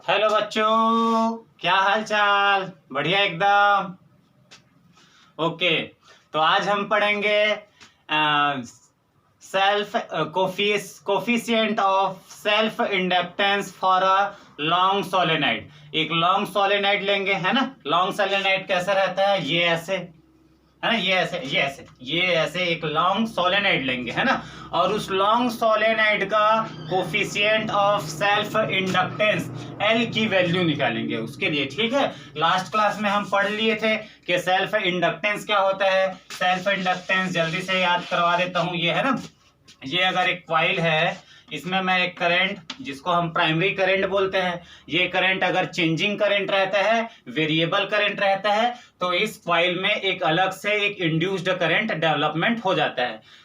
Hello बच्चों, क्या हाल चाल। बढ़िया एकदम। ओके, तो आज हम पढ़ेंगे self coefficient of self inductance for a long solenoid. एक लॉन्ग सोलेनाइड लेंगे, है ना। लॉन्ग सोलेनाइड कैसा रहता है, ये ऐसे है ना, ये ऐसे एक लॉन्ग सोलेनाइड लेंगे, है ना। और उस लॉन्ग सोलेनाइड का coefficient of self inductance L की वैल्यू निकालेंगे उसके लिए, ठीक है। लास्ट क्लास में हम पढ़ लिए थे कि सेल्फ इंडक्टेंस क्या होता है। सेल्फ इंडक्टेंस जल्दी से याद करवा देता हूं, ये है ना, ये अगर एक कॉइल है, इसमें मैं एक करंट, जिसको हम प्राइमरी करंट बोलते हैं, ये करंट अगर चेंजिंग करंट रहता है, वेरिएबल करंट रहता है, तो इस कॉइल में एक अलग से एक इंड्यूस्ड करंट डेवलपमेंट हो जाता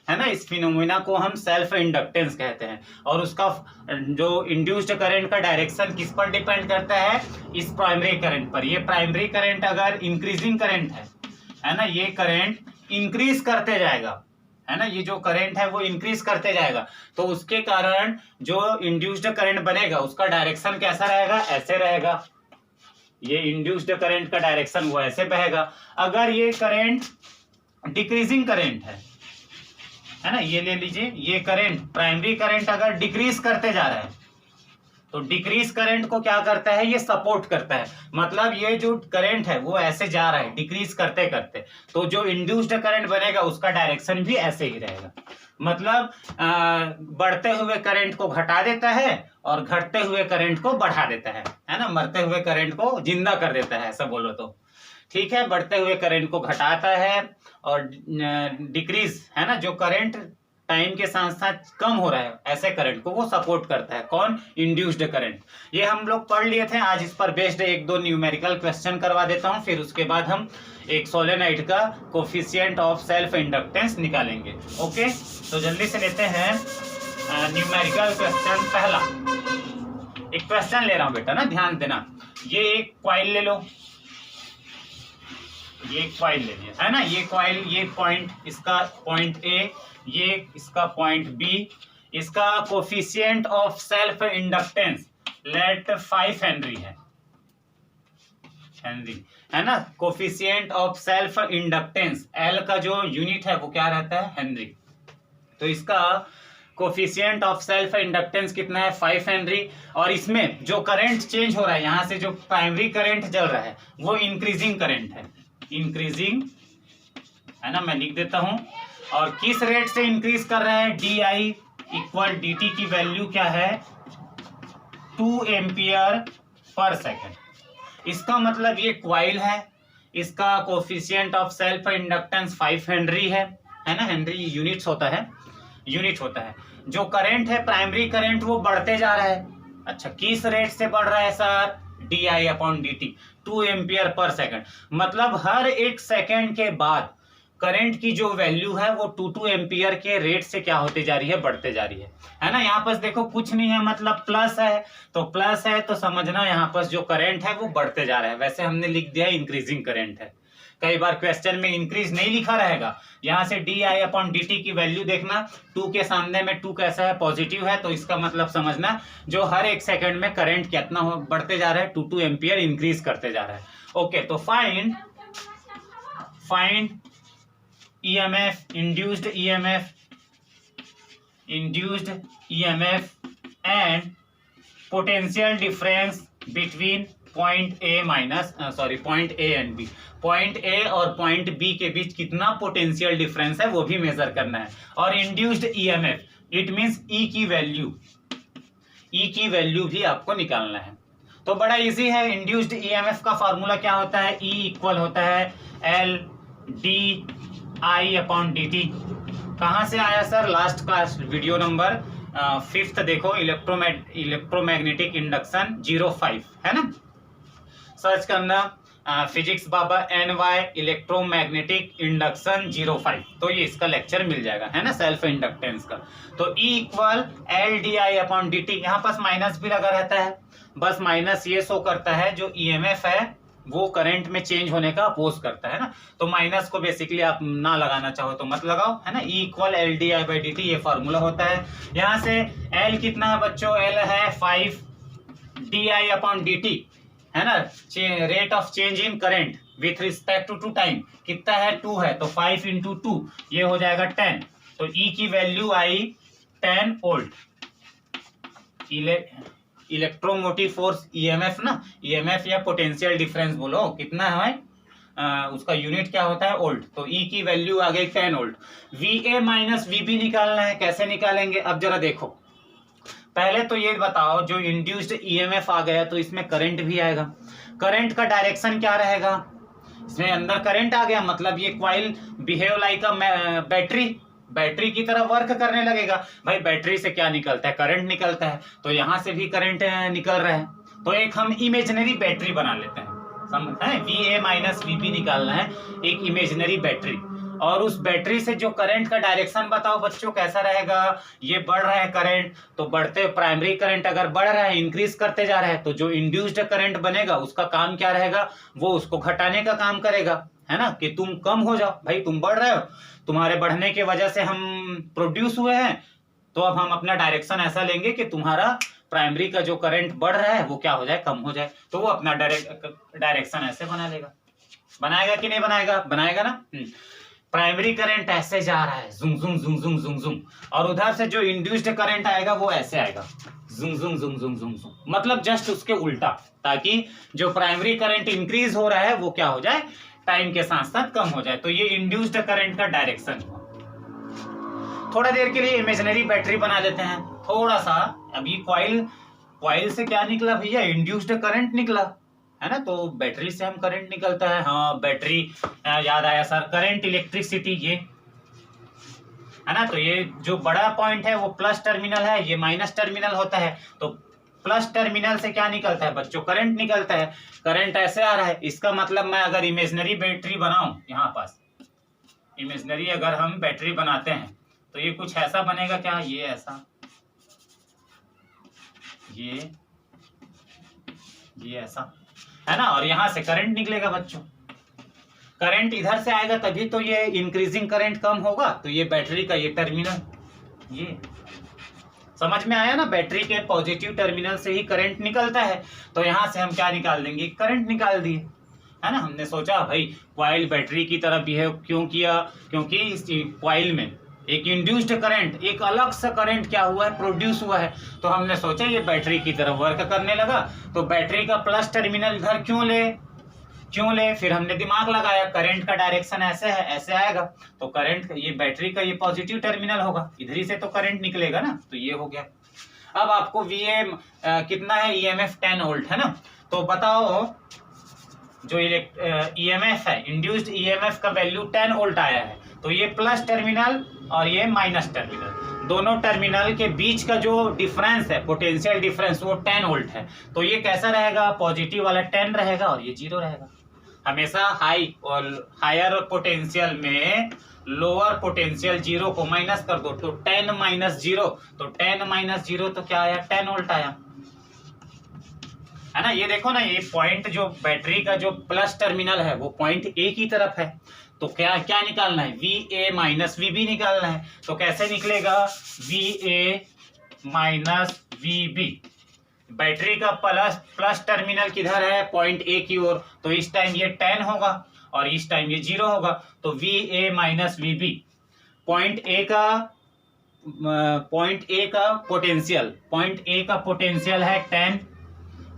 है ना। इस फिनोमिना को हम सेल्फ इंडक्टेंस कहते हैं। और उसका जो इंड्यूस्ड करंट का डायरेक्शन किस पर डिपेंड करता है, इस प्राइमरी करंट पर। ये प्राइमरी करंट अगर इंक्रीजिंग करंट है ना, ये करंट इंक्रीज करते जाएगा, है ना। ये जो करंट है वो इंक्रीज करते जाएगा, तो उसके कारण जो इंड्यूस्ड करंट बनेगा उसका डायरेक्शन कैसा रहेगा, ऐसे रहेगा। ये इंड्यूस्ड करंट का डायरेक्शन वो ऐसे बहेगा। अगर ये करंट डिक्रीजिंग करंट है ना, ये ले लीजिए, ये करंट प्राइमरी करंट अगर डिक्रीज करते जा रहा है, तो डिक्रीज करंट को क्या करता है, ये सपोर्ट करता है। मतलब ये जो करंट है वो ऐसे जा रहा है डिक्रीज करते करते, तो जो इंड्यूस्ड करंट बनेगा उसका डायरेक्शन भी ऐसे ही रहेगा। मतलब बढ़ते हुए करंट को घटा देता है और घटते हुए करंट को बढ़ा देता है ना। मरते हुए करंट को जिंदा कर देता है, ऐसा बोलो तो ठीक है। बढ़ते हुए करंट को घटाता है और डिक्रीज, है ना, जो करंट टाइम के साथ साथ कम हो रहा है ऐसे करंट को वो सपोर्ट करता है। कौन, इंड्यूस्ड करंट। ये हम लोग पढ़ लिए थे। आज इस पर बेस्ड एक दो न्यूमेरिकल क्वेश्चन करवा देता हूं, फिर उसके बाद हम एक सोलेनाइड का कोफिशिएंट ऑफ सेल्फ इंडक्टेंस निकालेंगे। ओके, तो जल्दी से लेते हैं न्यूमेरिकल क्वेश्चन। पहला एक क्वेश्चन ले रहा हूं बेटा ना, ध्यान देना। ये एक कॉइल ले लो, ये कॉइल ले लिया, है ना। ये कॉइल, ये पॉइंट, इसका पॉइंट ए, ये इसका पॉइंट बी। इसका coefficient of self inductance let 5 henry है ना। Coefficient of self inductance L का जो यूनिट है वो क्या रहता है, हेनरी। तो इसका कोफिशिएंट ऑफ सेल्फ इंडक्टेंस कितना है, 5 हेनरी। और इसमें जो करंट चेंज हो रहा है, यहां से जो प्राइमरी करंट चल रहा है वो इंक्रीजिंग करंट है, इंक्रीजिंग, है ना। मैं लिख देता हूं। और किस रेट से इंक्रीज कर रहा है, D I equal D T की वैल्यू क्या है, 2 एम्पियर पर सेकेंड। इसका मतलब ये क्वाइल है, इसका coefficient of self inductance 5 henry है ना। हेनरी यूनिट्स होता है, यूनिट होता है। जो करंट है प्राइमरी करंट वो बढ़ते जा रहा है। अच्छा, किस रेट से बढ़ रहा है sir, D I upon D T, 2 ampere per second. मतलब हर एक सेकेंड के बाद करंट की जो वैल्यू है वो 2 एम्पियर के रेट से क्या होती जा रही है, बढ़ते जा रही है ना। यहाँ पर देखो कुछ नहीं है, मतलब प्लस है, तो प्लस है तो समझना यहाँ पर जो करंट है वो बढ़ते जा रहा है। वैसे हमने लिख दिया इंक्रीजिंग करंट है। कई बार क्वेश्चन में इंक्रीज नहीं लिखा रहेगा, यहाँ से D I upon D T की वैल्यू देखना, 2 के सामने में 2 कैसा है, पॉजिटिव है, तो इसका मतलब समझना जो हर एक सेकंड में करंट कितना बढ़ते जा रहा है, 2 एम्पियर इंक्रीज करते जा रहा है। ओके, तो find EMF, induced EMF and potential difference between point A and B। Point A और पॉइंट B के बीच कितना पोटेंशियल डिफरेंस है वो भी मेजर करना है। और induced EMF, it means E की वैल्यू भी आपको निकालना है। तो बड़ा इजी है। इंड्यूस्ड EMF का फॉर्मूला क्या होता है, E इक्वल होता है L D आई अपॉन डी टी। कहां से आया sir, last class video number 5 देखो, इलेक्ट्रोमैग्नेटिक इंडक्शन 05, है ना। सर्च करना फिजिक्स बाबा NY इलेक्ट्रोमैग्नेटिक इंडक्शन 05, तो ये इसका लेक्चर मिल जाएगा, है ना, सेल्फ इंडक्टेंस का। तो E equal L D I upon D T. यहाँ पास माइनस भी लगा रहता है, बस माइनस ये शो करता है जो EMF है वो करंट में चेंज होने का अपोज करता है ना। तो माइनस को बेसिकली आप ना लगाना चाहो तो मत लगाओ, है ना। E equal L D I by D T, ये फॉर्मूला होता है। यहाँ से L कितना है बच्चों, L है 5 di/dt है ना, rate of change in current with respect to time कितना है, 2 है, तो 5 × 2 ये हो जाएगा 10। तो E की वैल्यू आई 10 वोल्ट। इलेक्ट्रोमोटिव फोर्स EMF ना, EMF या पोटेंशियल डिफरेंस बोलो कितना है, उसका यूनिट क्या होता है, वोल्ट। तो E की वैल्यू आ गई 10 वोल्ट। VA माइनस VB निकालना है, कैसे निकालेंगे, अब जरा देखो। पहले तो ये बताओ, जो इंड्यूस्ड EMF आ गया तो इसमें करंट भी आएगा। करंट का डायरेक्शन क्या रहेगा, इसमें अंदर करंट आ गया, मतलब ये coil behave like a battery की तरह वर्क करने लगेगा। भाई बैटरी से क्या निकलता है, करंट निकलता है, तो यहां से भी करंट निकल रहा है। तो एक हम इमेजिनरी बैटरी बना लेते हैं, समझ है, VA माइनस VB निकालना है, एक इमेजिनरी बैटरी। और उस बैटरी से जो करंट का डायरेक्शन बताओ बच्चों कैसा रहेगा, ये बढ़ रहा है करंट, तो बढ़ते प्राइमरी करंट अगर बढ़ रहा है, इंक्रीज करते जा रहा है, तो जो इंड्यूस्ड करंट बनेगा उसका काम क्या रहेगा, वो उसको घटाने का काम करेगा, है ना, कि तुम कम हो जाओ, भाई तुम बढ़ रहे हो, तुम्हारे बढ़ने की वजह से हम प्रोड्यूस हुए हैं, तो अब हम अपना डायरेक्शन ऐसा लेंगे कि तुम्हारा प्राइमरी का जो करंट बढ़ रहा है वो क्या हो जाए, कम हो जाए। तो वो अपना डायरेक्शन ऐसे बना लेगा, बनाएगा कि नहीं बनाएगा, बनाएगा ना। प्राइमरी करंट ऐसे जा रहा है, जुम जुम जुम जुम जुम जुम, और उधर से जो इंड्यूस्ड करंट आएगा वो ऐसे आएगा, जुम जुम जुम जुम जुम जुम, मतलब जस्ट उसके उल्टा, ताकि जो प्राइमरी करंट इंक्रीज हो रहा है वो क्या हो जाए, टाइम के साथ साथ कम हो जाए। तो ये इंड्यूस्ड करंट का डायरेक्शन। थोड़ा देर के लिए इमेजिनरी बैटरी बना लेते हैं, थोड़ा सा। अभी कॉइल से क्या निकला भैया, इंड्यूस्ड करंट निकला, है ना, तो बैटरी से हम करंट निकलता है, हाँ बैटरी याद आया सर, करंट इलेक्ट्रिसिटी, ये है ना। तो ये जो बड़ा पॉइंट है वो प्लस टर्मिनल है, ये माइनस टर्मिनल होता है, तो प्लस टर्मिनल से क्या निकलता है बच्चों, करंट निकलता है। करंट ऐसे आ रहा है, इसका मतलब मैं अगर इमेजिनरी बैटरी बनाऊं, यहाँ पास इमेजिनरी अगर हम बैटरी बनाते हैं तो ये कुछ ऐसा बनेगा क्या, ये ऐसा, ये ऐसा, है ना, और यहां से करंट निकलेगा बच्चों। करंट इधर से आएगा तभी तो ये इंक्रीजिंग करंट कम होगा, तो ये बैटरी का ये टर्मिनल, ये समझ में आया ना, बैटरी के पॉजिटिव टर्मिनल से ही करंट निकलता है। तो यहां से हम क्या निकाल देंगे, करंट निकाल दिए, है ना। हमने सोचा भाई कॉइल बैटरी की तरह बिहेव क्यों किया, क्योंकि इस कॉइल में एक इंड्यूस्ड करंट, एक अलग सा करंट क्या हुआ है, प्रोड्यूस हुआ है। तो हमने सोचा ये बैटरी की तरह वर्क करने लगा, तो बैटरी का प्लस टर्मिनल इधर क्यों ले, फिर हमने दिमाग लगाया, करंट का डायरेक्शन ऐसे है, ऐसे आएगा, तो करंट ये बैटरी का ये पॉजिटिव टर्मिनल होगा, इधर ही से तो करंट निकलेगा ना, तो ये हो गया। अब आपको VA कितना है, EMF 10 वोल्ट है ना, तो बताओ जो EMF है, इंड्यूस्ड EMF का वैल्यू 10 वोल्ट आया है, तो ये प्लस टर्मिनल और ये माइनस टर्मिनल, दोनों टर्मिनल के बीच का जो डिफरेंस है, पोटेंशियल डिफरेंस, वो 10 वोल्ट है। तो ये कैसा रहेगा, पॉजिटिव वाला 10 रहेगा और ये 0 रहेगा। हमेशा हाई और हायर पोटेंशियल में लोअर पोटेंशियल 0 को माइनस कर दो, तो 10 माइनस 0, तो 10 माइनस 0 तो क्या आया, 10 वोल्ट आया, है ना। ये देखो ना, ये पॉइंट जो बैटरी का जो प्लस टर्मिनल है वो पॉइंट A की तरफ है, तो क्या क्या निकालना है, VA माइनस VB निकालना है। तो कैसे निकलेगा, VA माइनस VB, बैटरी का प्लस टर्मिनल किधर है, पॉइंट A की ओर, तो इस टाइम ये 10 होगा और इस टाइम ये 0 होगा, तो VA minus VB, point A का पोटेंशियल है 10,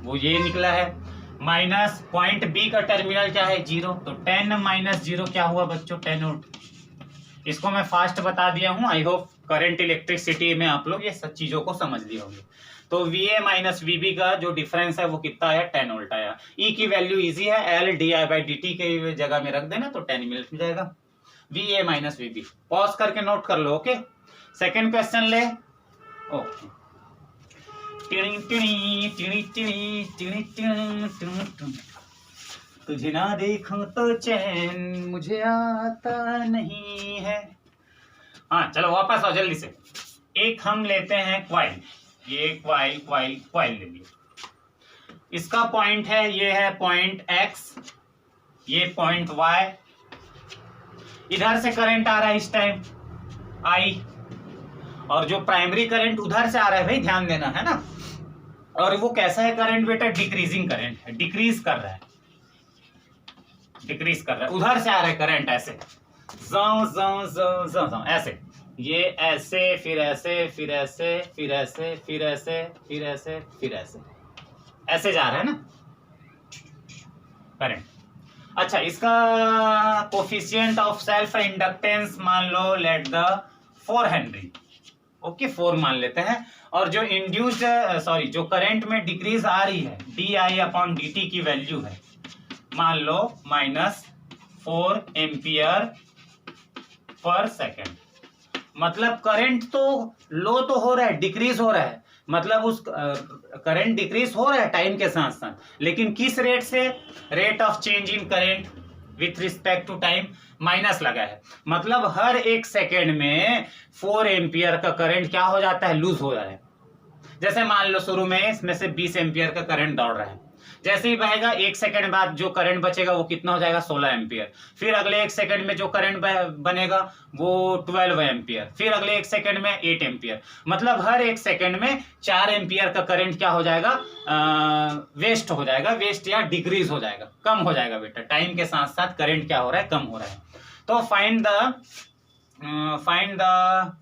वो ये निकला है, माइनस पॉइंट B का टर्मिनल क्या है, 0, तो 10 माइनस 0 क्या हुआ बच्चों, 10 वोल्ट। इसको मैं फास्ट बता दिया हूं, आई होप करंट इलेक्ट्रिसिटी में आप लोग ये सब चीजों को समझ लिए होंगे। तो VA माइनस VB का जो डिफरेंस है वो कितना आया, 10 वोल्ट आया। E की वैल्यू इजी है, LdI/dt के जगह में रख देना तो 10 मिनट में जाएगा, VA माइनस VB। पॉज करके नोट कर लो, ओके। सेकेंड क्वेश्चन ले, ओके। तुझे ना देखूं तो चैन मुझे आता नहीं है। हाँ चलो वापस आओ जल्दी से। एक हम लेते हैं क्वाइल, ये क्वाइल ले लिया, इसका पॉइंट है, ये है पॉइंट X, ये पॉइंट Y, इधर से करंट आ रहा है इस टाइम I, और जो प्राइमरी करंट उधर से आ रहा है भाई ध्यान देना, है ना, और वो कैसा है करंट बेटा, डिक्रीजिंग करंट है, डिक्रीज कर रहा है, डिक्रीज कर रहा है, उधर से आ रहा है करंट ऐसे जाओ जाओ जाओ जाओ जाओ ऐसे, ये ऐसे फिर ऐसे फिर ऐसे फिर ऐसे फिर ऐसे फिर ऐसे फिर ऐसे ऐसे जा रहा है ना करंट। अच्छा, इसका कोफिशिएंट ऑफ सेल्फ इंडक्टेंस मान लो लेट द 4 हेनरी, ओके 4 मान लेते हैं। और जो इंड्यूस्ड जो करंट में डिक्रीज आ रही है D I upon D T की वैल्यू है मान लो -4 एम्पियर पर सेकेंड। मतलब करंट तो लो तो हो रहा है, डिक्रीज हो रहा है, मतलब उस करंट डिक्रीज हो रहा है टाइम के साथ साथ, लेकिन किस रेट से, rate of change in current with respect to time minus लगा है। मतलब हर 1 सेकेंड में 4 एम्पियर का करंट क्या हो जाता है, लूज हो रहा है। जैसे मान लो शुरू में इसमें से 20 एम्पियर का करंट दौड़ रहा है, जैसे ही बहेगा 1 सेकंड बाद जो करंट बचेगा वो कितना हो जाएगा, 16 एम्पियर। फिर अगले 1 सेकंड में जो करंट बनेगा वो 12 एम्पियर, फिर अगले 1 सेकंड में 8 एम्पियर। मतलब हर 1 सेकंड में 4 एम्पियर का करंट क्या हो जाएगा, वेस्ट हो जाएगा, वेस्ट या डिक्रीज हो जाएगा, कम हो जाएगा बेटा। टाइम के साथ साथ करंट क्या हो रहा है, कम हो रहा है। तो find the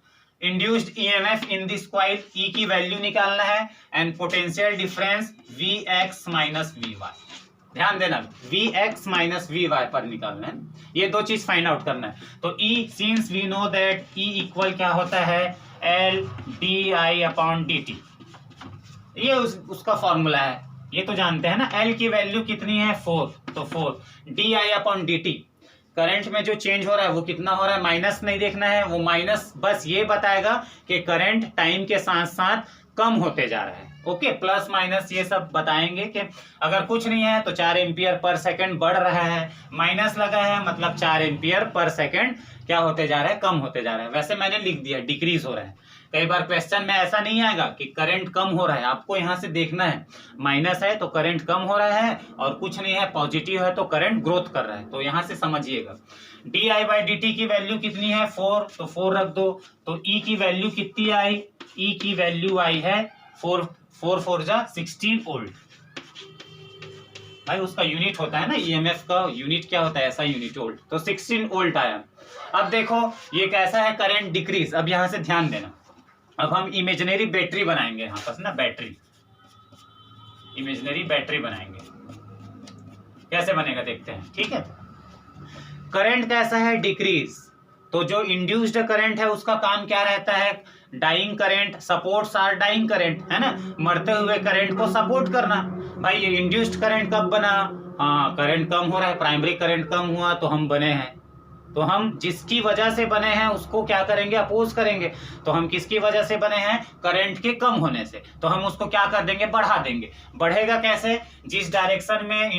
induced EMF in this coil, E की वैल्यू निकालना है and potential difference Vx minus Vy। ध्यान देना, Vx माइनस Vy पर निकालना है, ये 2 चीज फाइंड आउट करना है। तो E since we know that E equal क्या होता है, L di अपॉन dt, ये उसका फॉर्मूला है, ये तो जानते हैं ना। L की वैल्यू कितनी है 4, तो 4 di अपॉन dt, करंट में जो चेंज हो रहा है वो कितना हो रहा है, माइनस नहीं देखना है, वो माइनस बस ये बताएगा कि करंट टाइम के साथ साथ कम होते जा रहा है। ओके, प्लस माइनस ये सब बताएंगे कि अगर कुछ नहीं है तो 4 एम्पियर पर सेकंड बढ़ रहा है, माइनस लगा है मतलब 4 एम्पियर पर सेकंड क्या होते जा रहा है, कम होते जा रहा है। वैसे मैंने लिख दिया डिक्रीज हो रहा है। कई बार क्वेश्चन में ऐसा नहीं आएगा कि करंट कम हो रहा है, आपको यहाँ से देखना है माइनस है तो करंट कम हो रहा है, और कुछ नहीं है पॉजिटिव है तो करंट ग्रोथ कर रहा है। तो यहाँ से समझिएगा D I by D T की वैल्यू कितनी है 4, तो 4 रख दो। तो ई की वैल्यू कितनी आई, ई की वैल्यू आई है 4 4 जा 16 वोल्ट। भाई उसका यूनिट होता है ना, ईएमएफ का यूनिट क्या होता है, ऐसा यूनिट वोल्ट, तो 16 वोल्ट आया। अब देखो ये कैसा है, करंट डिक्रीज। अब यहाँ से ध्यान देना, अब हम इमेजिनरी बैटरी बनाएंगे यहाँ पर ना, बैटरी, इमेजिनरी बैटरी बनाएंगे। कैसे बनेगा देखते हैं, ठीक है। करंट कैसा है, डिक्रीज। तो जो इंड्यूस्ड करंट है उसका काम क्या रहता है, dying current, supports are dying current, है ना, मरते हुए करंट को सपोर्ट करना। भाई ये इंड्यूस्ड करंट कब बना, हाँ करंट कम हो रहा है, प्राइमरी करंट कम हुआ तो हम बने हैं। तो हम जिसकी वजह से बने हैं उसको क्या करेंगे, अपोज करेंगे। तो हम किसकी वजह से बने हैं, करंट के कम होने से, तो हम उसको क्या कर देंगे, बढ़ा देंगे। बढ़ेगा कैसे, जिस डायरेक्शन में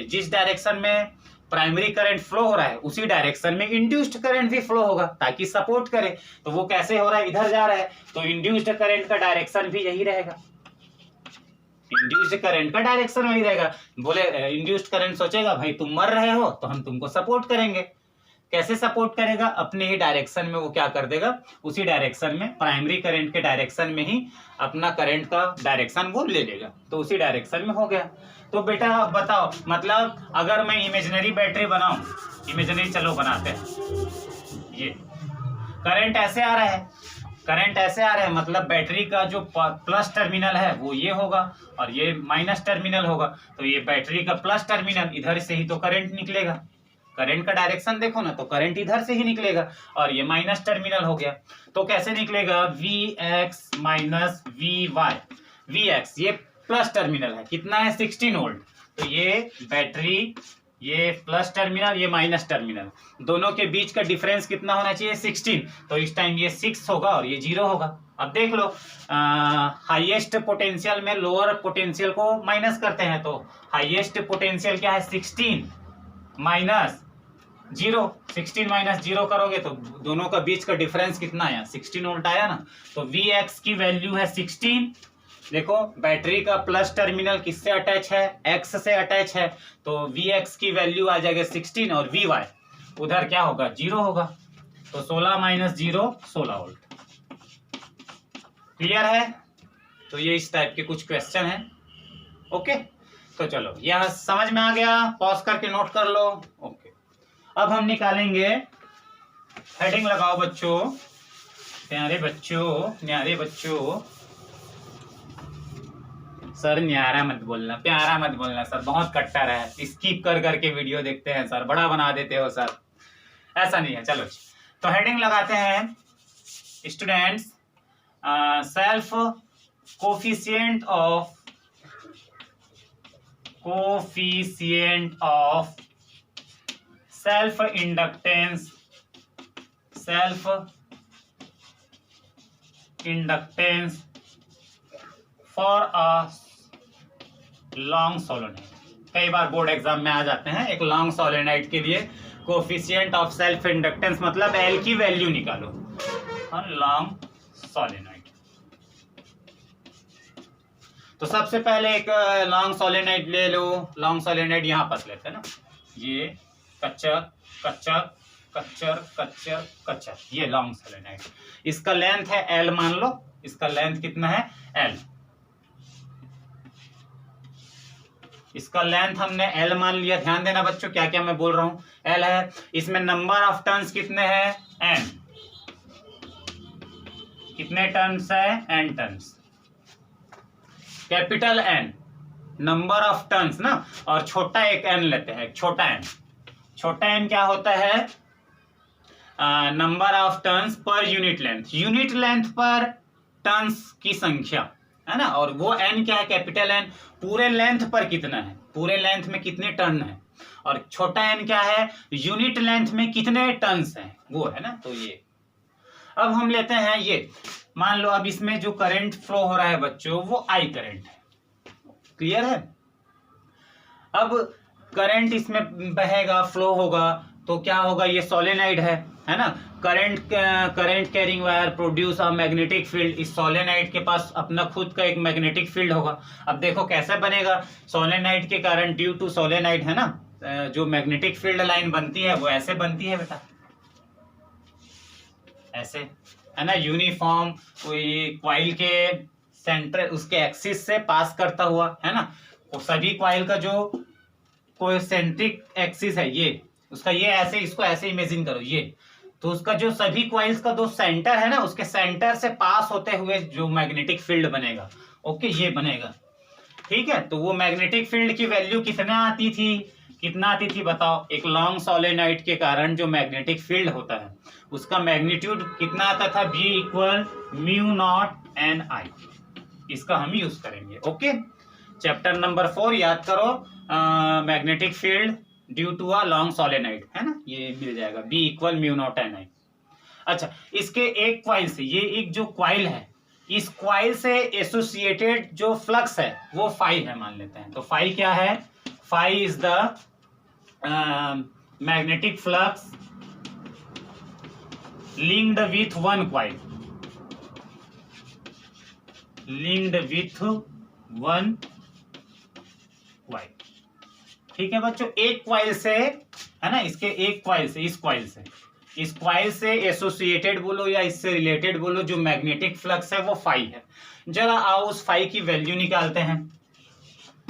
जिस डायरेक्शन में प्राइमरी करंट फ्लो हो रहा है उसी डायरेक्शन में इंड्यूस्ड करंट भी फ्लो होगा ताकि सपोर्ट करे। तो वो कैसे हो रहा है, इधर जा रहा है, तो इंड्यूस्ड करंट का डायरेक्शन भी यही रहेगा, इंड्यूस्ड करंट का डायरेक्शन वही रहेगा। बोले इंड्यूस्ड करंट सोचेगा भाई तुम मर रहे हो तो हम तुमको सपोर्ट करेंगे। कैसे सपोर्ट करेगा, अपने ही डायरेक्शन में वो क्या कर देगा, उसी डायरेक्शन में, प्राइमरी करंट के डायरेक्शन में ही अपना करंट का डायरेक्शन वो ले लेगा, तो उसी डायरेक्शन में हो गया। तो बेटा बताओ, मतलब अगर मैं इमेजिनरी बैटरी बनाऊं, इमेजिनरी चलो बनाते हैं, ये करंट ऐसे आ रहा है, करंट ऐसे आ रहा है, मतलब बैटरी का जो प्लस टर्मिनल है वो ये होगा और ये माइनस टर्मिनल होगा। तो ये बैटरी का प्लस टर्मिनल, इधर से ही तो करंट निकलेगा, करंट का डायरेक्शन देखो ना, तो करंट इधर से ही निकलेगा, और ये माइनस टर्मिनल हो गया। तो कैसे निकलेगा, Vx माइनस Vy, Vx ये प्लस टर्मिनल है, कितना है 16 वोल्ट, तो ये बैटरी, ये प्लस टर्मिनल, ये माइनस टर्मिनल, दोनों के बीच का डिफरेंस कितना होना चाहिए 16, तो इस टाइम ये 6 होगा और ये 0 होगा। अब देख लो, हाईएस्ट पोटेंशियल में लोअर पोटेंशियल को माइनस करते हैं, तो हाईएस्ट पोटेंशियल क्या है 16 माइनस 0, 16 माइनस 0 करोगे तो दोनों का बीच का डिफरेंस कितना आया, 16 वोल्ट आया ना। तो Vx की वैल्यू है 16। देखो बैटरी का प्लस टर्मिनल किससे अटैच है, X से अटैच है, तो Vx की वैल्यू आ जाएगा 16 और Vy उधर क्या होगा, 0 होगा। तो 16 माइनस 0 16 वोल्ट। क्लियर है, तो ये इस टाइप के कुछ क्वेश्चन हैं। ओके, तो चलो यह समझ में आ गया, पॉज करके नोट कर लो। ओके, अब हम निकालेंगे, हेडिंग लगाओ बच्चों, प्यारे बच्चों, न्यारे बच्चों। सर न्यारा मत बोलना, प्यारा मत बोलना सर, बहुत कट्टर है, स्किप कर करके वीडियो देखते हैं सर, बड़ा बना देते हो सर, ऐसा नहीं है। चलो तो हेडिंग लगाते हैं students, self coefficient of self inductance for a long solenoid. कई बार बोर्ड एग्जाम में आ जाते हैं, एक लॉन्ग सोलेनोइड के लिए कोफिशिएंट ऑफ सेल्फ इंडक्टेंस मतलब एल की वैल्यू निकालो लॉन्ग सोलेनोइड। तो सबसे पहले एक लॉन्ग सोलेनोइड ले लो। लॉन्ग सोलेनोइड यहां पर लेते हैं ना, ये कच्चर कच्चर कच्चर कच्चर कच्चर, ये लॉन्ग सोलेनोइड। इसका लेंथ है एल, मान लो इसका लेंथ कितना है एल, इसका लेंथ हमने एल मान लिया। ध्यान देना बच्चों क्या क्या मैं बोल रहा हूं, एल है। इसमें नंबर ऑफ टर्न्स कितने हैं एन, कितने टर्न्स है N turns, capital N number of turns ना, और छोटा एक एन लेते हैं, छोटा एन। छोटा एन क्या होता है, number of turns per unit length, unit length पर टर्न्स की संख्या है ना, और वो एन क्या है कैपिटल एन, पूरे लेंथ पर कितना है, पूरे लेंथ में कितने टर्न है, और छोटा एन क्या है यूनिट लेंथ में कितने टर्न्स हैं वो है ना। तो ये अब हम लेते हैं ये, मान लो अब इसमें जो करंट फ्लो हो रहा है बच्चों वो आई करंट है, क्लियर है। अब करंट इसमें बहेगा, फ्लो होगा, तो क्या होगा, ये सोलेनाइड है ना। Current carrying wire produce a magnetic field, इस सोलेनाइड के पास अपना खुद का एक मैग्नेटिक फील्ड होगा। अब देखो कैसे बनेगा, सोलेनाइड के कारण ड्यू टू सोलेनाइड है ना, जो मैग्नेटिक फील्ड लाइन बनती है वो ऐसे बनती है बेटा, ऐसे है ना, यूनिफॉर्म क्वाइल के सेंटर उसके एक्सिस से पास करता हुआ है ना। तो सभी क्वाइल का जो कोसेंट्रिक एक्सिस है ये उसका, ये ऐसे, इसको ऐसे इमेजिन करो ये, तो उसका जो सभी क्वाइल्स का जो सेंटर है ना उसके सेंटर से पास होते हुए जो मैग्नेटिक फील्ड बनेगा, ओके ये बनेगा, ठीक है। तो वो मैग्नेटिक फील्ड की वैल्यू कितना आती थी बताओ, एक लॉन्ग सोलेनोइड के कारण जो मैग्नेटिक फील्ड होता है उसका मैग्नीट्यूड कितना आता था, B equal mu not N I, इसका हम यूज करेंगे। ओके, चैप्टर नंबर 4 याद करो, magnetic field due to a long solenoid है ना, ये मिल जाएगा B equal mu not N I. अच्छा, इसके एक क्वाइल से, ये एक जो क्वाइल है इस क्वाइल से एसोसिएटेड जो फ्लक्स है वो फाई है मान लेते हैं। तो फाई क्या है, phi is the magnetic flux linked with one coil, linked with one coil, ठीक है बच्चों। एक क्वाइल से है ना, इसके एक क्वाइल से, इस क्वाइल से एसोसिएटेड बोलो या इससे रिलेटेड बोलो, जो मैग्नेटिक फ्लक्स है वो फाई है। जरा आओ उस फाई की वैल्यू निकालते हैं।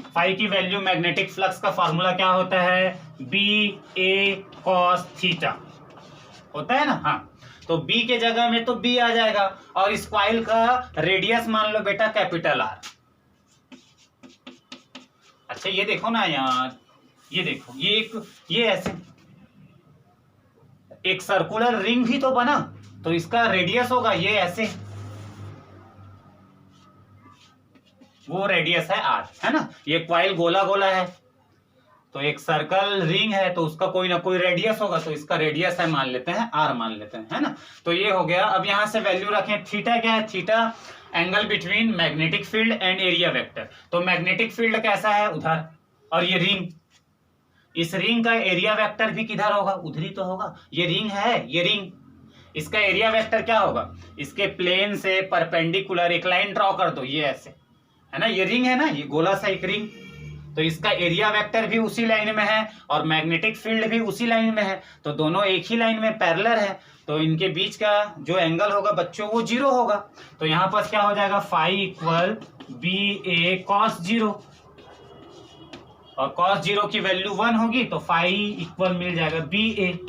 फाई की वैल्यू, मैग्नेटिक फ्लक्स का फॉर्मूला क्या होता है, BA cos थीटा होता है ना। हाँ, तो B के जगह में तो B आ जाएगा, और इस कॉइल का रेडियस मान लो बेटा कैपिटल R। अच्छा ये देखो ना यार, ये देखो ये ऐसे एक सर्कुलर रिंग भी तो बना, तो इसका रेडियस होगा ये ऐसे, वो रेडियस है R है ना। ये कॉइल गोला गोला है, तो एक सर्कल रिंग है तो उसका कोई ना कोई रेडियस होगा, तो इसका रेडियस है मान लेते हैं R मान लेते हैं है ना। तो ये हो गया। अब यहां से वैल्यू रखें, थीटा क्या है, theta angle between magnetic field and area vector. तो मैग्नेटिक फील्ड कैसा है उधर, और ये रिंग, इस रिंग का एरिया वेक्टर भी किधर होगा, उधर ही तो होगा। ये रिंग है, ये रिंग, इसका एरिया वेक्टर क्या होगा, इसके प्लेन से परपेंडिकुलर एक लाइन ड्रॉ कर दो, ये ऐसे है ना, ये रिंग है ना, ये गोला सा एक रिंग, तो इसका एरिया वेक्टर भी उसी लाइन में है और मैग्नेटिक फील्ड भी उसी लाइन में है, तो दोनों एक ही लाइन में पैरेलल है, तो इनके बीच का जो एंगल होगा बच्चों वो 0 होगा। तो यहाँ पर क्या हो जाएगा, फाई इक्वल बी ए कॉस 0, और कॉस 0 की वैल्यू 1 होगी तो फाई इक्वल मिल जाएगा बी ए,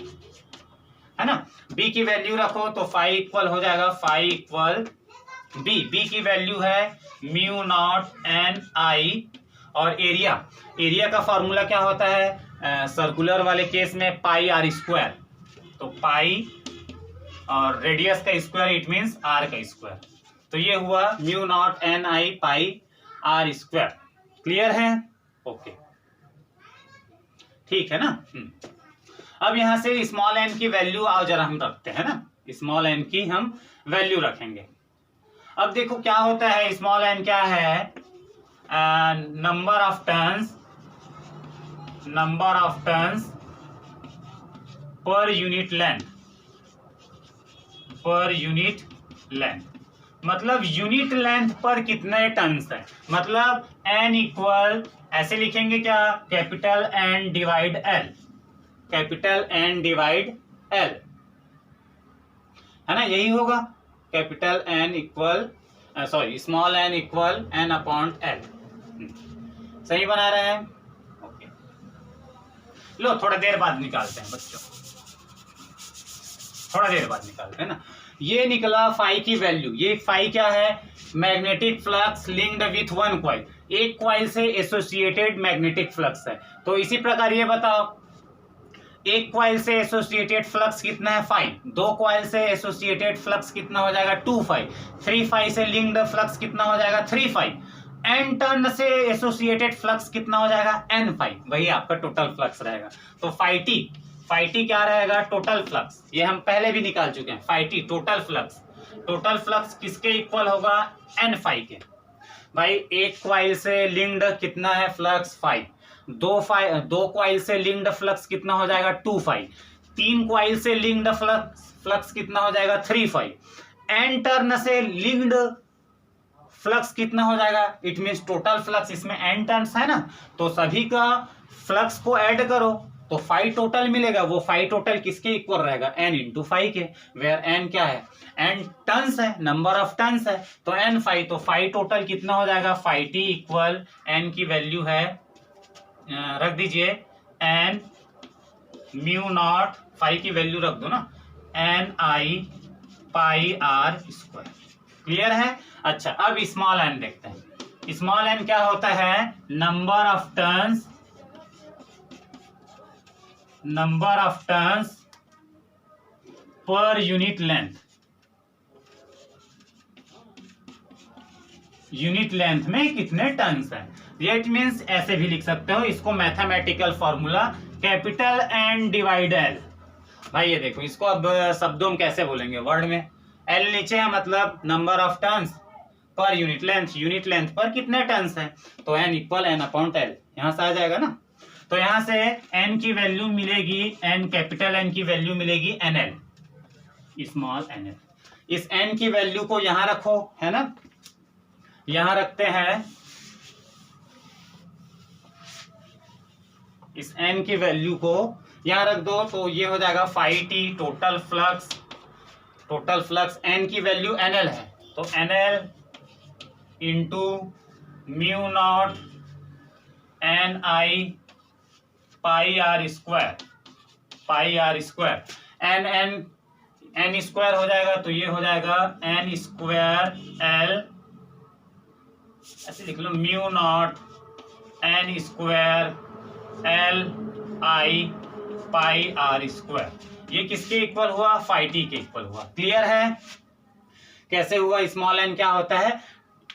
है ना। बी की वैल्यू रखो तो फाई इक्वल हो जाएगा, फाई इक्वल बी की वैल्यू है म्यू नॉट एन आई, और एरिया का फॉर्मूला क्या होता है, सर्कुलर वाले केस में पाई आर स्क्वायर, तो पाई और रेडियस का स्क्वायर इट मींस आर का स्क्वायर, तो ये हुआ mu not N I pi are square. Clear है? ओके, ठीक है ना। अब यहां से स्मॉल एन की वैल्यू आओ जरा हम रखते हैं ना, स्मॉल एन की हम वैल्यू रखेंगे। अब देखो क्या होता है, स्मॉल एन क्या है, number of turns per unit length, मतलब यूनिट लेंथ पर कितने टर्न्स है, मतलब एन इक्वल ऐसे लिखेंगे क्या, कैपिटल एन डिवाइड एल, है ना, यही होगा, capital N equal small N equal N upon L. सही बना रहे हैं? ओके, लो थोड़ा देर बाद निकालते हैं बच्चों, थोड़ा देर बाद निकालते हैं ना। ये निकला फाई की वैल्यू, ये फाई क्या है, magnetic flux linked with one coil, एक कॉइल से एसोसिएटेड मैग्नेटिक फ्लक्स है। तो इसी प्रकार ये बताओ, एक कॉइल से एसोसिएटेड फ्लक्स कितना है, फाई, दो कॉइल से एसोसिएटेड फ्लक्स कितना हो जाएगा, 2 फाई, 3 फाई से लिंक्ड फ्लक्स कितना हो जाएगा, 3 फाई, एन टर्न से एसोसिएटेड फ्लक्स कितना हो जाएगा, एन फाई, वही आपका टोटल फ्लक्स रहेगा। तो फाई टी क्या रहेगा, टोटल फ्लक्स, ये हम पहले भी निकाल चुके हैं, फाई टी टोटल फ्लक्स किसके इक्वल होगा, एन फाई के। भाई एक कॉइल से लिंक्ड कितना है फ्लक्स, फाई, दो कॉइल से लिंक्ड फ्लक्स कितना हो जाएगा, 2 फाई, 3 कॉइल से लिंक्ड फ्लक्स कितना हो जाएगा, 3 फाई, एन टर्न से लिंक्ड फ्लक्स कितना हो जाएगा, इट मींस टोटल फ्लक्स, इसमें एन टर्न्स है ना, तो सभी का फ्लक्स को ऐड करो तो फाई टोटल मिलेगा, वो फाई टोटल किसके इक्वल रहेगा, एन इंटू फाई के, वेयर एन क्या है, एन टर्न्स है, नंबर ऑफ टर्न्स है, तो एन फाई, तो फाई टोटल कितना हो जाएगा, फाई टी इक्वल एन की वैल्यू है, रख दीजिए एन म्यू नॉट, फाई की वैल्यू रख दो ना, N I pi are square. Clear है? अच्छा, अब स्मॉल एन देखते हैं। स्मॉल एन क्या होता है, number of turns per unit length में कितने टर्न्स हैं, इट मींस ऐसे भी लिख सकते हो इसको, mathematical formula capital N divide L. भाई ये देखो, इसको अब शब्दों में कैसे बोलेंगे, वर्ड में, एल नीचे है मतलब number of turns per unit length पर कितने टर्न्स हैं, तो N equal N upon L, यहां से आ जाएगा ना। तो यहां से एन की वैल्यू मिलेगी, एन कैपिटल एन की वैल्यू मिलेगी N L, small N L. इस एन की वैल्यू को यहां रखो, है ना, यहां रखते हैं, इस एन की वैल्यू को यहां रख दो, तो ये हो जाएगा phi T total flux, N की वैल्यू एन एल है, तो N L into mu not N I pi are square, N square हो जाएगा, तो ये हो जाएगा एन स्क्वायर एल, ऐसे लिख लो, mu not N square L I pi are square, ये किसके इक्वल हुआ, फाई टी के इक्वल हुआ। क्लियर है? कैसे हुआ, स्मॉल एन क्या होता है,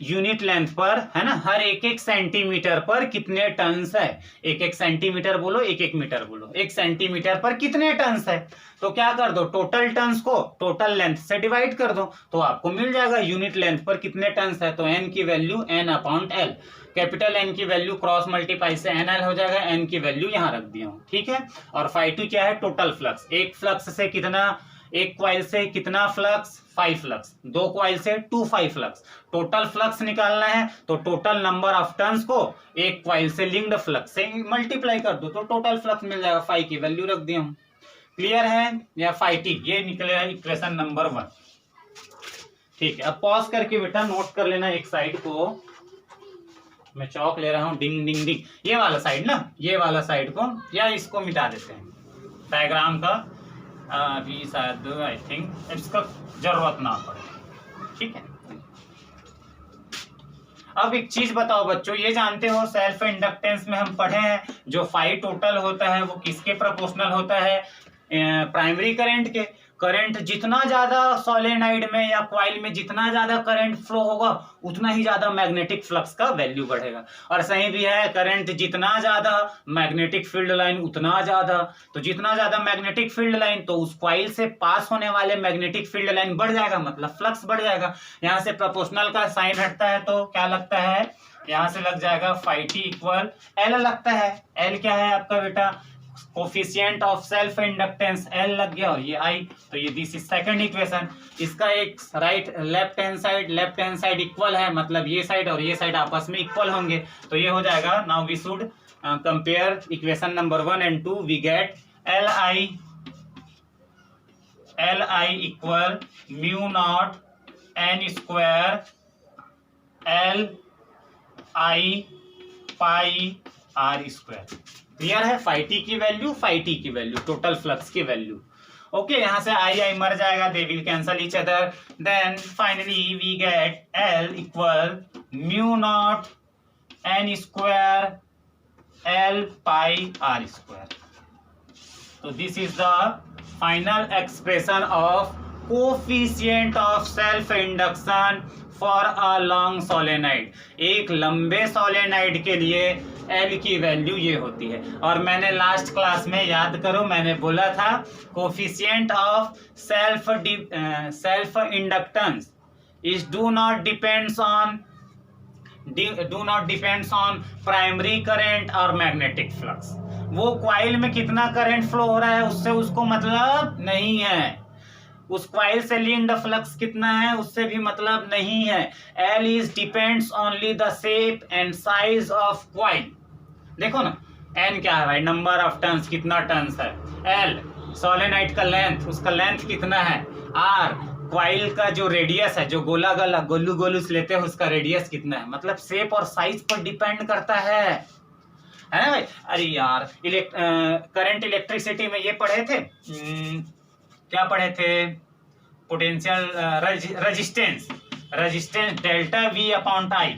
यूनिट लेंथ पर, है ना, हर एक सेंटीमीटर पर कितने टर्न्स है, एक सेंटीमीटर बोलो, एक मीटर बोलो, 1 सेंटीमीटर पर कितने टर्न्स है, तो क्या कर दो, टोटल टर्न्स को टोटल लेंथ से डिवाइड कर दो, तो आपको मिल जाएगा यूनिट लेंथ पर कितने टर्न्स है, तो एन की value N upon L, capital N की वैल्यू क्रॉस मल्टीप्लाई से एन एल हो जाएगा, एन की वैल्यू यहां रख दिया हूं, ठीक है। और फाई टू क्या है, टोटल फ्लक्स, एक फ्लक्स से कितना एक क्वाइल से कितना फ्लक्स, 5 फ्लक्स, 2 क्वाइल से 2 फ्लक्स। टोटल फ्लक्स निकालना है तो टोटल नंबर ऑफ टर्न्स को एक क्वाइल से लिंक्ड फ्लक्स से मल्टीप्लाई कर दो तो टोटल फ्लक्स मिल जाएगा। 5 की वैल्यू रख दी हम। क्लियर है? या 5t, ये निकलेगा इक्वेशन नंबर 1। ठीक है, अब पॉज करके बेटा नोट कर लेना एक साइड को। मैं चौक ले रहा हूं, डिंग डिंग डिंग, ये वाला साइड ना, ये वाला साइड को, या इसको मिटा देते हैं डायग्राम का। अभी शायद आई थिंक इसका जरूरत ना पड़े। ठीक है, अब एक चीज बताओ बच्चों, ये जानते हो सेल्फ इंडक्टेंस में हम पढ़े हैं जो फाई टोटल होता है वो किसके प्रोपोर्शनल होता है? प्राइमरी करंट के। करंट जितना ज्यादा सोलेनोइड में या कॉइल में जितना ज्यादा करंट फ्लो होगा उतना ही ज्यादा मैग्नेटिक फ्लक्स का वैल्यू बढ़ेगा। और सही भी है, करंट जितना ज्यादा मैग्नेटिक फील्ड लाइन उतना ज्यादा, तो जितना ज्यादा मैग्नेटिक फील्ड लाइन तो उस कॉइल से पास होने वाले मैग्नेटिक फील्ड लाइन बढ़ जाएगा, मतलब फ्लक्स बढ़ जाएगा। यहाँ से प्रोपोर्शनल का साइन हटता है तो क्या लगता है, यहाँ से लग जाएगा फाई टी इक्वल एल लगता है। एल क्या है आपका बेटा? Coefficient of self inductance L लग गया, और ये आई, तो ये दिस इज सेकंड इक्वेशन। इसका एक right left hand side equal है, मतलब ये साइड और ये साइड आपस में इक्वल होंगे, तो ये हो जाएगा। Now we should compare equation number 1 and 2। We get L I equal mu not N square L I pi are square. Clear है? फाई टी की वैल्यू, फाई टी की वैल्यू, टोटल फ्लक्स की value. Okay, यहां से I मर जाएगा, they will cancel each other. Then finally we get L equal mu not N square L pi are square. तो this is the final expression of coefficient of self induction for a long solenoid. एक लंबे solenoid के लिए L की value ये होती है। और मैंने लास्ट क्लास में, याद करो, मैंने बोला था coefficient of self inductance is do not depends on primary current और मैग्नेटिक फ्लक्स। वो क्वाइल में कितना करंट फ्लो हो रहा है उससे उसको मतलब नहीं है, उस क्वाइल से लिंक्ड फ्लक्स कितना है उससे भी मतलब नहीं है। L is depends only the shape and size of coil. देखो ना, एन क्या है भाई? नंबर ऑफ टर्न्स, कितना टर्न्स है। एल सोलेनाइड का लेंथ, उसका लेंथ कितना है। आर क्वाइल का जो रेडियस है, जो गोला गोला गोलू गोलू लेते हैं उसका रेडियस कितना है। मतलब शेप और साइज पर डिपेंड करता है ना भाई? अरे यार, करंट इलेक्ट्रिसिटी में ये पढ़े थे, क्या पढ़े थे? Potential resistance delta we upon tie,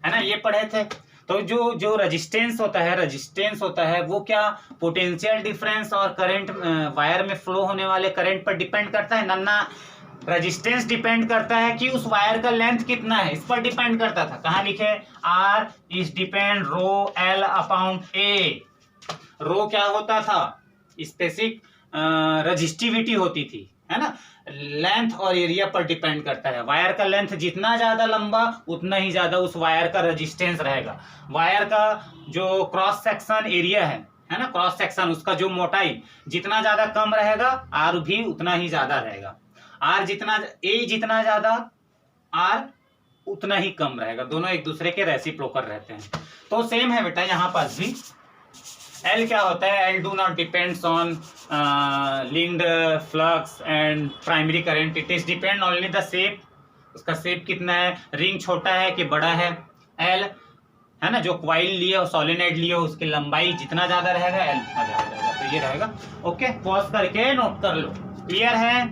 है ना, ये पढ़े थे। तो जो रेजिस्टेंस होता है वो क्या पोटेंशियल डिफरेंस और करंट, वायर में फ्लो होने वाले करंट पर डिपेंड करता है। नन्ना रेजिस्टेंस डिपेंड करता है कि उस वायर का लेंथ कितना है, इस पर डिपेंड करता था। कहाँ लिखे? R is depend rho L upon A. Rho क्या होता था? स्पेसिफिक रजिस्टिविटी होती थी, है ना। लेंथ और एरिया पर डिपेंड करता है। वायर का लेंथ जितना ज्यादा लंबा उतना ही ज्यादा उस वायर का रेजिस्टेंस रहेगा। वायर का जो क्रॉस सेक्शन एरिया है ना, क्रॉस सेक्शन, उसका जो मोटाई जितना ज्यादा कम रहेगा आर भी उतना ही ज्यादा रहेगा। ए जितना ज्यादा आर उतना ही कम रहेगा। दोनों एक दूसरे के रेसिप्रोकल रहते हैं। तो सेम है बेटा यहाँ पास भी। एल क्या होता है? L do not depends on linked flux and primary current, it is depend only the shape. उसका शेप कितना है, रिंग छोटा है कि बड़ा है। एल है ना, जो क्वाइल लिए हो, सोलेनोइड लिए हो, उसकी लंबाई जितना ज्यादा रहेगा एल उतना ज्यादा रहेगा। तो ये रहेगा। ओके, पॉज करके नोट कर लो। क्लियर है?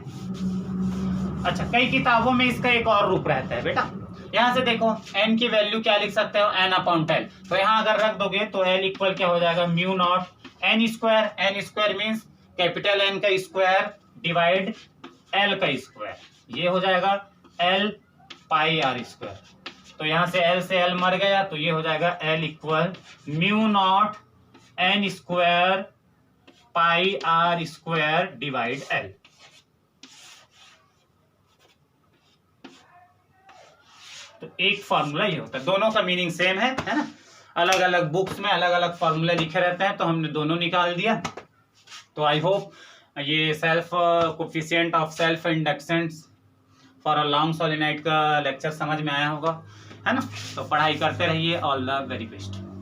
अच्छा, कई किताबों में इसका एक और रूप रहता है बेटा। यहां से देखो, n की वैल्यू क्या लिख सकते हो? n upon tail. तो यहां अगर रख दोगे तो l इक्वल क्या हो जाएगा? Mu not n square. n square means capital N का स्क्वायर डिवाइड l का स्क्वायर। ये हो जाएगा l पाई आर स्क्वायर। तो यहां से l से l मर गया, तो ये हो जाएगा l equal mu not n square pi are square divide l। तो एक फॉर्मूला ये होता है। दोनों का मीनिंग सेम है ना। अलग अलग बुक्स में अलग अलग फॉर्मूला लिखे रहते हैं, तो हमने दोनों निकाल दिया। तो आई होप ये self coefficient of self inductance for a long solenoid का लेक्चर समझ में आया होगा, है ना। तो पढ़ाई करते रहिए। All the very best.